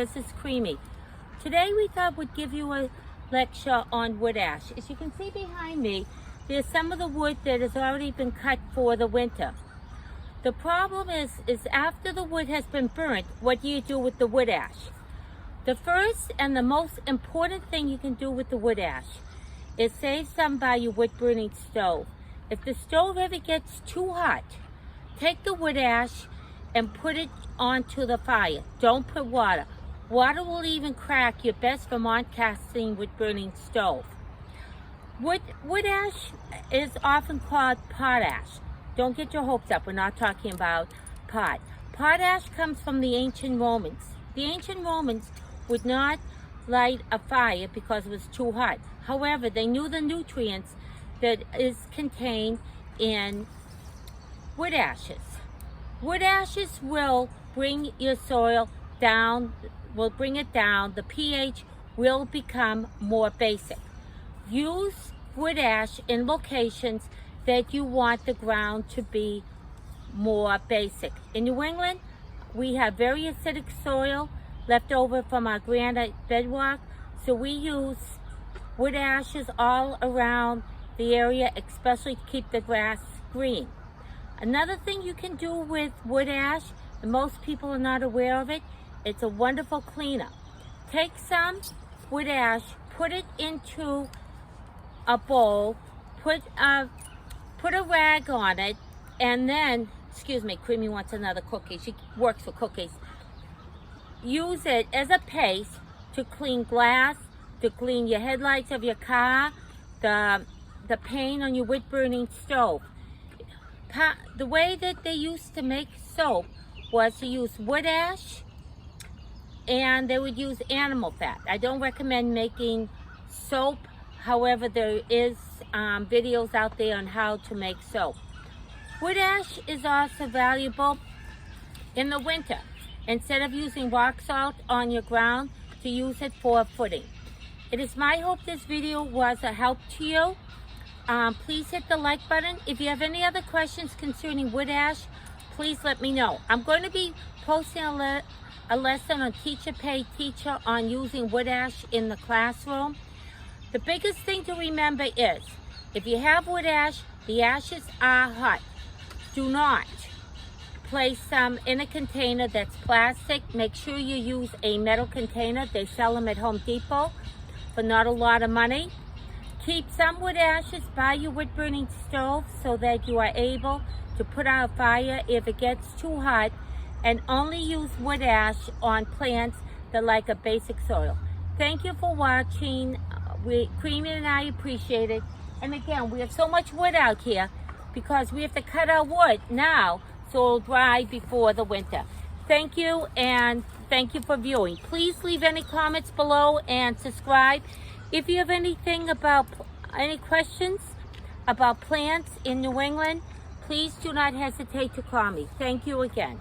This is Creamie. Today we thought we'd give you a lecture on wood ash. As you can see behind me, there's some of the wood that has already been cut for the winter. The problem is after the wood has been burnt, what do you do with the wood ash? The first and the most important thing you can do with the wood ash is save some by your wood burning stove. If the stove ever gets too hot, take the wood ash and put it onto the fire. Don't put water. Water will even crack your best Vermont casting wood burning stove. Wood ash is often called pot ash. Don't get your hopes up, we're not talking about pot. Pot ash comes from the ancient Romans. The ancient Romans would not light a fire because it was too hot. However, they knew the nutrients that is contained in wood ashes. Wood ashes will bring your soil down, will bring it down. The pH will become more basic. Use wood ash in locations that you want the ground to be more basic. In New England, we have very acidic soil left over from our granite bedrock, so we use wood ashes all around the area, especially to keep the grass green. Another thing you can do with wood ash, and most people are not aware of it, it's a wonderful cleaner. Take some wood ash, put it into a bowl, put a rag on it, and then, excuse me, Creamie wants another cookie. She works for cookies. Use it as a paste to clean glass, to clean your headlights of your car, the paint on your wood burning stove. The way that they used to make soap was to use wood ash, and they would use animal fat. I don't recommend making soap. However, there is videos out there on how to make soap. Wood ash is also valuable in the winter. Instead of using rock salt on your ground, to use it for footing. It is my hope this video was a help to you. Please hit the like button. If you have any other questions concerning wood ash, please let me know. I'm going to be posting a lesson on Teacher Pay Teacher on using wood ash in the classroom. The biggest thing to remember is, if you have wood ash, the ashes are hot. Do not place them in a container that's plastic. Make sure you use a metal container. They sell them at Home Depot for not a lot of money. Keep some wood ashes by your wood burning stove so that you are able to put out a fire if it gets too hot, and only use wood ash on plants that like a basic soil. Thank you for watching. Creamie and I appreciate it. And again, we have so much wood out here because we have to cut our wood now so it'll dry before the winter. Thank you, and thank you for viewing. Please leave any comments below and subscribe. If you have any questions about plants in New England, please do not hesitate to call me. Thank you again.